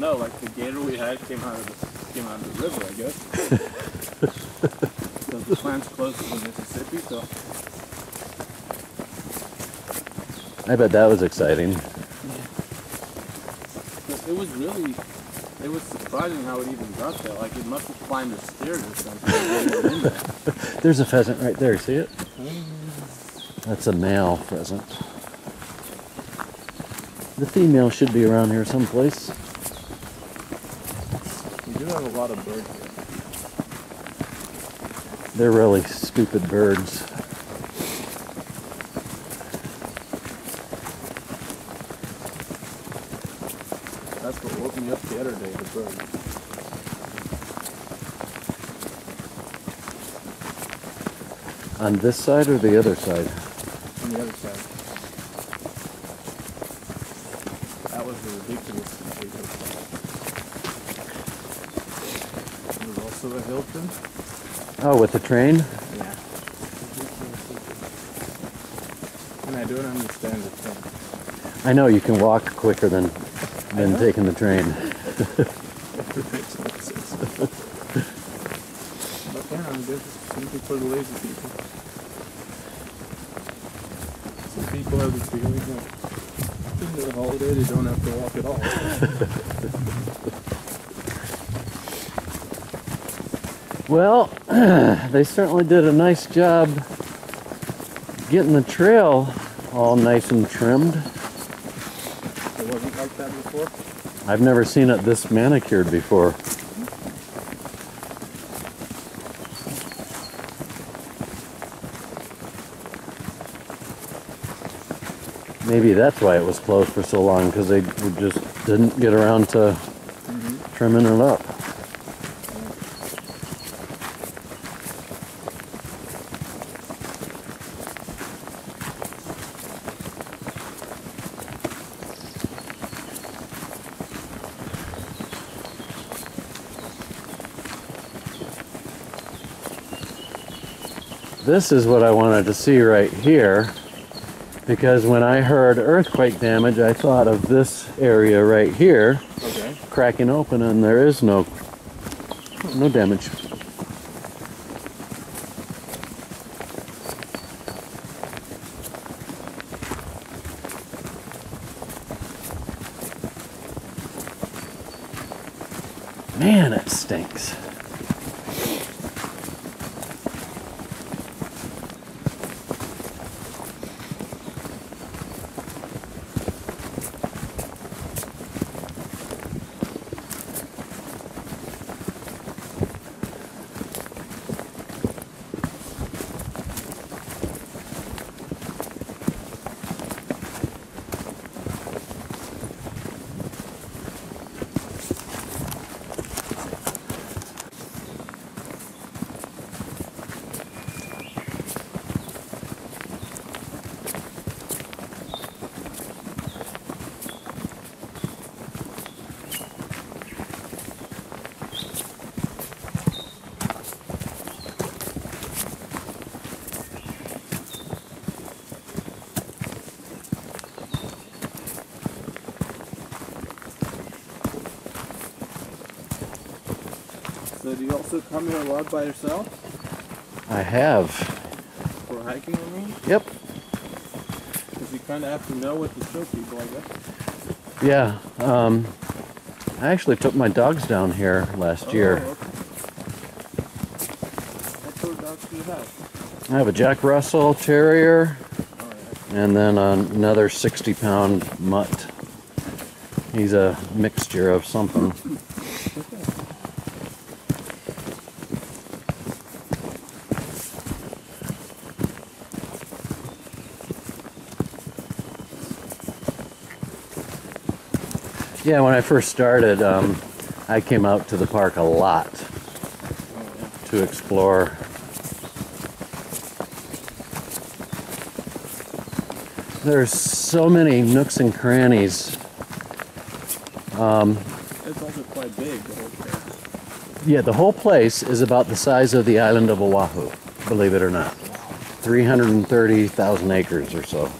No, like the gator we had came out of the river, I guess. Because the plant's close to the Mississippi, so. I bet that was exciting. It was surprising how it even got there. Like it must have climbed the stairs or something. There's a pheasant right there, see it? That's a male pheasant. The female should be around here someplace. We do have a lot of birds here. They're really stupid birds. That's what woke me up the other day, the birds. On this side or the other side? On the other side. That was the ridiculous thing. There was also a Hilton. Oh, with the train? Yeah. And I don't understand the thing. I know you can walk quicker than taking the train. It makes no sense. But yeah, I guess it's simply for the lazy people. Some people have the feeling that in their holiday they don't have to walk at all. Well, they certainly did a nice job getting the trail all nice and trimmed. It wasn't like that before? I've never seen it this manicured before. Maybe that's why it was closed for so long, because they just didn't get around to trimming it up. This is what I wanted to see right here, because when I heard earthquake damage, I thought of this area right here cracking open, and there is no damage. Man, it stinks. So do you also come here a lot by yourself? I have. For hiking, I mean? Yep. Because you kind of have to know what to show people, I guess. Yeah. I actually took my dogs down here last year. Okay. What sort of dogs do you have? I have a Jack Russell Terrier, and then another 60-pound mutt. He's a mixture of something. Yeah, when I first started, I came out to the park a lot to explore. There's so many nooks and crannies. It's also quite big, the whole place. Yeah, the whole place is about the size of the island of Oahu, believe it or not. 330,000 acres or so.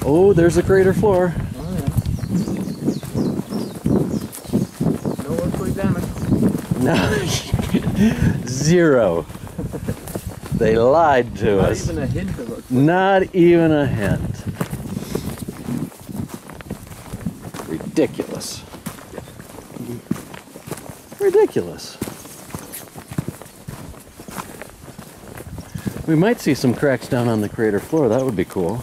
Oh, there's a crater floor. Oh, yeah. No earthquake damage. No. Zero. They lied to us. Not even a hint of earthquake. Not even a hint. Ridiculous. Ridiculous. We might see some cracks down on the crater floor. That would be cool.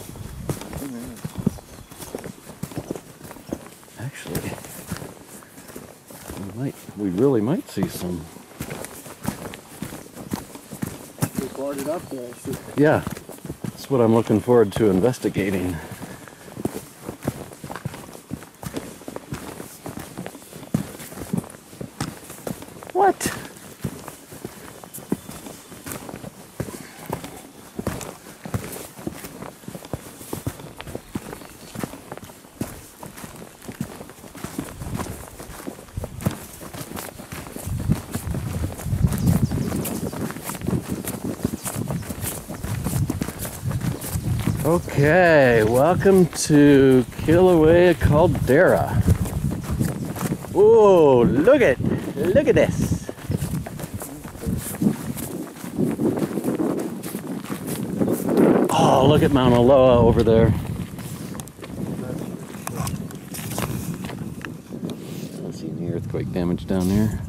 Actually, we really might see some. They barred it up there. Yeah, that's what I'm looking forward to investigating. What? Okay, welcome to Kilauea Caldera. Whoa, look at this. Oh, look at Mauna Loa over there. I don't see any earthquake damage down there.